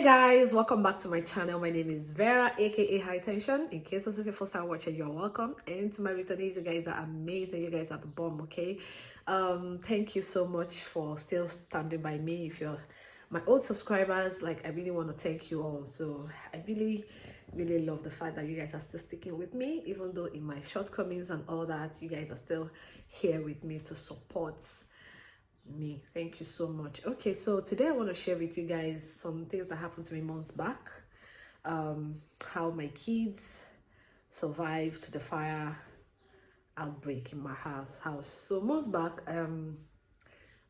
Guys, welcome back to my channel. My name is Vera, aka High Tension. In case this is your first time watching, you're welcome. And to my returnees, you guys are amazing. You guys are the bomb. Okay, thank you so much for still standing by me. If you're my old subscribers, like, I really want to thank you all. So I really love the fact that you guys are still sticking with me, even though in my shortcomings and all that, you guys are still here with me to support me. Thank you so much. Okay, so today I want to share with you guys some things that happened to me months back, how my kids survived the fire outbreak in my house. So months back, on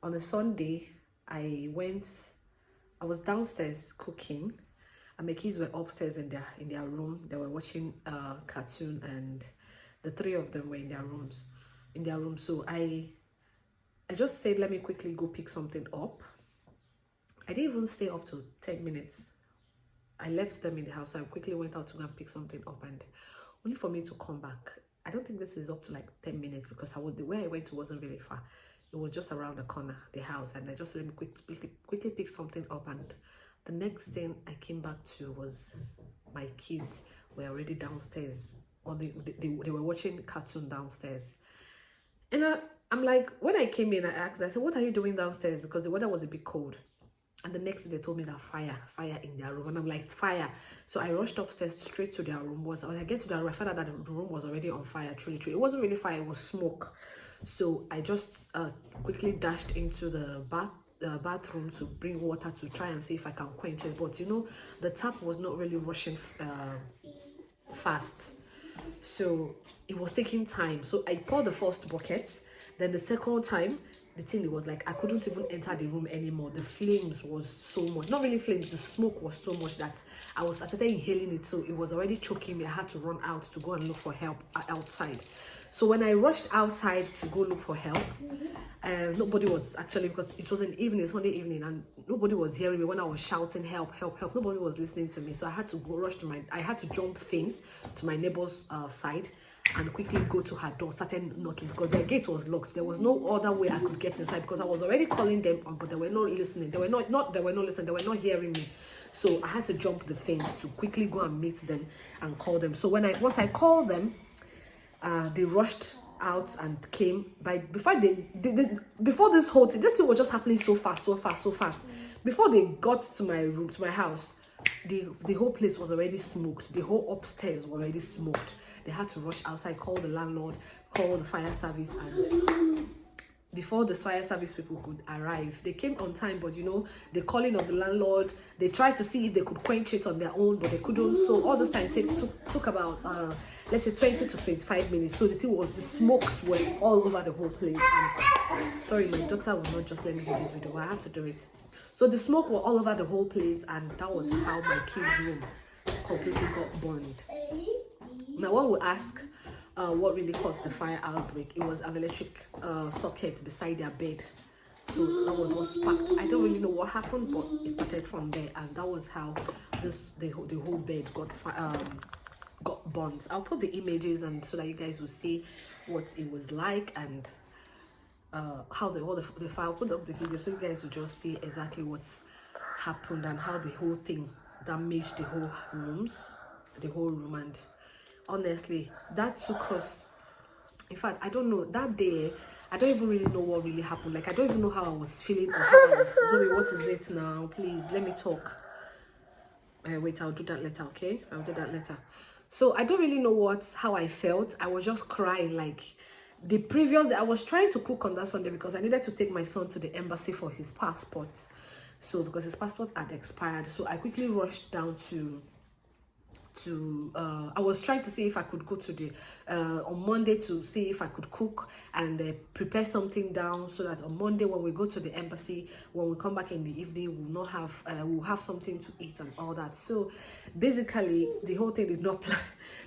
a Sunday, I was downstairs cooking and my kids were upstairs in their room. They were watching a cartoon and the three of them were in their room. So I just said, let me quickly go pick something up. I didn't even stay up to 10 minutes. I left them in the house. So I quickly went out to go and pick something up, and only for me to come back. I don't think this is up to like 10 minutes because where I went to wasn't really far. It was just around the corner, the house, and I just let me quickly pick something up. And the next thing I came back to was my kids were already downstairs. They were watching cartoon downstairs. And I'm like, when I came in, I asked, I said, what are you doing downstairs? Because the weather was a bit cold. And the next day they told me that fire in their room. And I'm like, fire. So I rushed upstairs straight to their room. When I get to their room, I found out that the room was already on fire. Truly. It wasn't really fire, it was smoke. So I just quickly dashed into the bathroom to bring water to try and see if I can quench it. But you know, the tap was not really rushing fast. So it was taking time. So I poured the first bucket. Then the second time, the thing, it was like I couldn't even enter the room anymore. The flames was so much, not really flames, the smoke was so much that I started inhaling it. So it was already choking me. I had to run out to go and look for help outside. So when I rushed outside to go look for help, nobody was actually, because it was an evening, Sunday evening, and nobody was hearing me when I was shouting help, help, help. Nobody was listening to me. So I had to go I had to jump things to my neighbor's side and quickly go to her door, started knocking because their gate was locked. There was no other way I could get inside because I was already calling them, but they were not listening. They were not listening. They were not hearing me. So I had to jump the things to quickly go and meet them and call them. So once I called them, they rushed out and came. Before this whole thing, this thing was just happening so fast. Before they got to my room, to my house, the whole place was already smoked. The whole upstairs was already smoked. They had to rush outside, call the landlord, call the fire service, and before the fire service people could arrive, they came on time. But you know, the calling of the landlord, they tried to see if they could quench it on their own, but they couldn't. So all this time took about let's say 20 to 25 minutes. So the thing was, the smokes were all over the whole place. And sorry, my daughter will not just let me do this video, but I have to do it. So the smoke were all over the whole place, and that was how my kids' room completely got burned. Now one will ask, what really caused the fire outbreak? It was an electric socket beside their bed. So that was what sparked. I don't really know what happened, but it started from there, and that was how the whole bed got burnt. I'll put the images and so that you guys will see what it was like, and how the fire. I'll put up the video so you guys will just see exactly what's happened and how the whole thing damaged the whole room. And honestly, that took us, in fact, I don't know, that day I don't even really know what really happened. Like, I don't even know how I was feeling or how I was. Zoe, what is it now? Please let me talk. Wait, I'll do that later. Okay, I'll do that later. So I don't really know how I felt. I was just crying. Like, the previous day I was trying to cook on that Sunday because I needed to take my son to the embassy for his passport. So because his passport had expired, so I quickly rushed down I was trying to see if I could go to the on Monday to see if I could cook and prepare something down so that on Monday when we go to the embassy, when we come back in the evening, we'll have something to eat and all that. So basically the whole thing did not plan.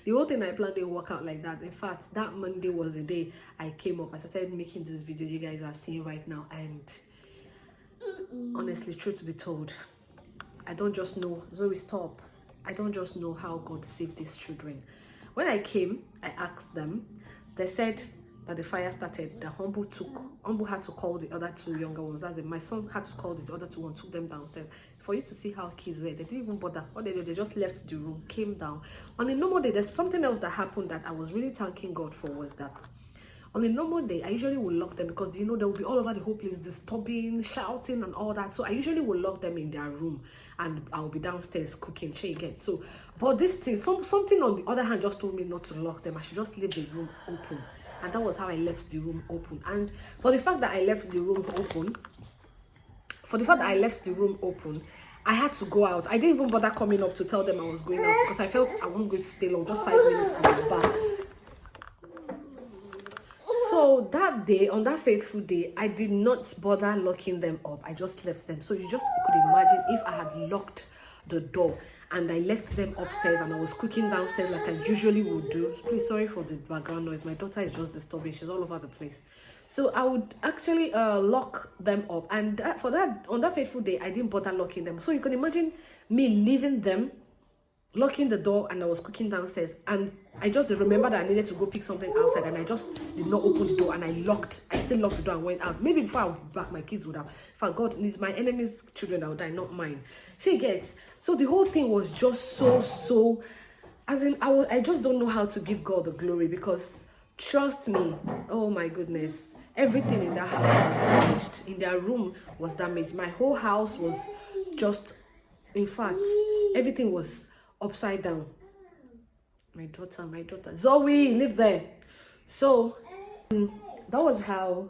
The whole thing I planned didn't work out like that. In fact, that Monday was the day I came up. I started making this video you guys are seeing right now, and honestly, truth be told, I don't just know. Zoe, stop. I don't just know how God saved these children. When I came, I asked them. They said that the fire started, the Humble had to call the other two younger ones. As in, my son had to call the other two and took them downstairs. For you to see how kids were, they didn't even bother. What they did, they just left the room, came down. On a normal day, there's something else that happened that I was really thanking God for, was that on a normal day, I usually will lock them because, you know, they will be all over the whole place, disturbing, shouting and all that. So I usually will lock them in their room and I'll be downstairs cooking, again. So, but this thing, something on the other hand just told me not to lock them. I should just leave the room open. And that was how I left the room open. And for the fact that I left the room open, I had to go out. I didn't even bother coming up to tell them I was going out because I felt I wasn't going to stay long, just 5 minutes and I was back. So that day, on that fateful day, I did not bother locking them up. I just left them. So you just could imagine if I had locked the door and I left them upstairs and I was cooking downstairs like I usually would do. Please, sorry for the background noise. My daughter is just disturbing. She's all over the place. So I would actually lock them up. And on that fateful day, I didn't bother locking them. So you can imagine me leaving them, locking the door, and I was cooking downstairs, and I just remembered that I needed to go pick something outside, and I just did not open the door, and I still locked the door and went out. Maybe before I would be back, my kids would have, for God, it's my enemy's children that would die, not mine. She gets, so the whole thing was just so, as in, I just don't know how to give God the glory, because trust me, oh my goodness, everything in that house was damaged. In their room was damaged. My whole house was just, in fact, everything was upside down. My daughter, Zoe, live there. So that was how,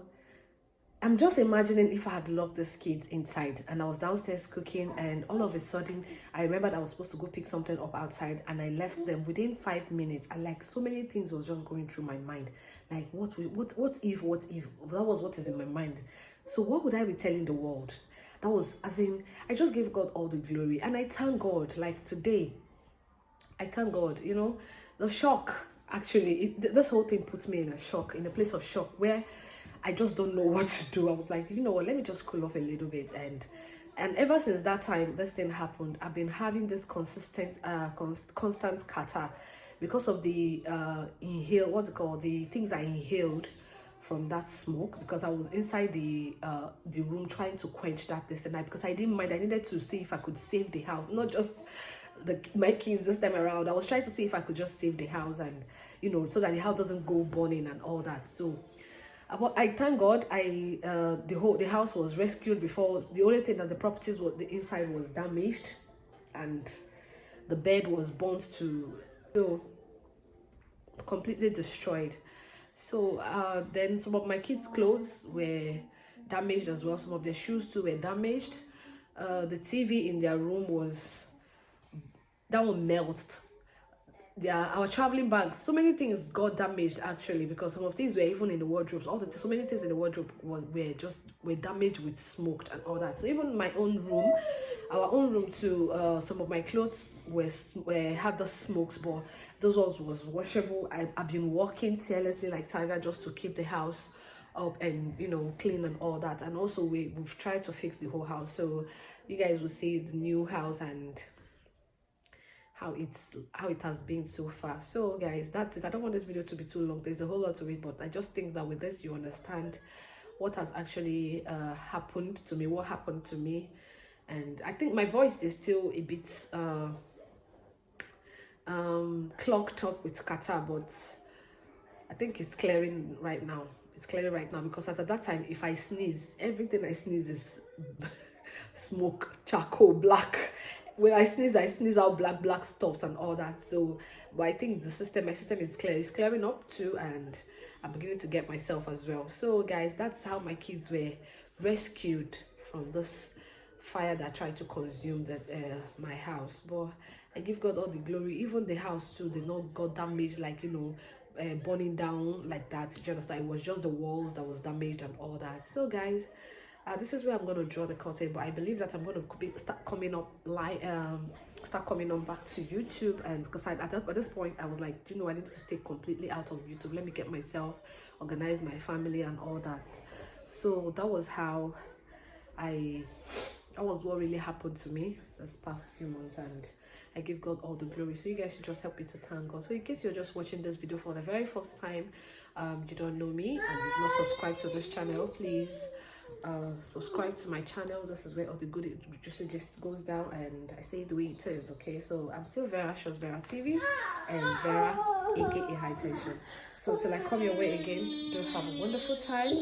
I'm just imagining if I had locked these kids inside and I was downstairs cooking, and all of a sudden I remembered I was supposed to go pick something up outside, and I left them within 5 minutes. And like, so many things was just going through my mind, like what if that was what is in my mind. So what would I be telling the world? That was, as in, I just gave God all the glory, and I thank God. Like today, I thank God. You know, the shock, actually, this whole thing puts me in a place of shock where I just don't know what to do. I was like, you know what, let me just cool off a little bit. And ever since that time, this thing happened, I've been having this constant catarrh because of the the things I inhaled from that smoke, because I was inside the room trying to quench that this night, because I didn't mind. I needed to see if I could save the house, not just my kids this time around. I was trying to see if I could just save the house, and you know, so that the house doesn't go burning and all that. So I thank God the house was rescued. Before, the only thing that the properties was, the inside was damaged and the bed was burnt to, so completely destroyed. So then some of my kids' clothes were damaged as well. Some of their shoes too were damaged. The TV in their room that one melted. Our traveling bags, so many things got damaged actually, because some of things were even in the wardrobes. So many things in the wardrobe were damaged with smoke and all that. So even my own room, our own room too, some of my clothes had the smokes, but those ones was washable. I've been working tirelessly like tiger just to keep the house up and, you know, clean and all that. And also we've tried to fix the whole house, so you guys will see the new house and how it has been so far. So guys, that's it. I don't want this video to be too long. There's a whole lot to it, but I just think that with this you understand what has actually happened to me, what happened to me. And I think my voice is still a bit clogged up with catarrh, but I think it's clearing right now. It's clearing right now, because at that time, if I sneeze, everything I sneeze is smoke, charcoal, black. When I sneeze out black stuffs and all that. So, but I think my system is clear. It's clearing up too, and I'm beginning to get myself as well. So guys, that's how my kids were rescued from this fire that tried to consume my house. But I give God all the glory. Even the house too, they not got damaged, like, you know, burning down like that. You understand? It was just the walls that was damaged and all that. So guys, this is where I'm going to draw the curtain, but I believe that I'm going to start coming on back to YouTube. And because at this point I was like, you know, I need to stay completely out of YouTube. Let me get myself organize, my family and all that. So that was how that was what really happened to me this past few months. And I give God all the glory. So you guys should just help me to thank God. So in case you're just watching this video for the very first time, you don't know me and you've not subscribed to this channel, please subscribe to my channel. This is where all the good just goes down, and I say it the way it is. Okay, so I'm still Vera, shows Vera TV and Vera aka High Tension. So till I come your way again, do have a wonderful time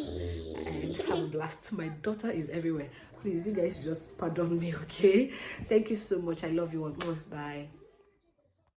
and have a blast. My daughter is everywhere. Please, you guys just pardon me, okay? Thank you so much. I love you all. Bye.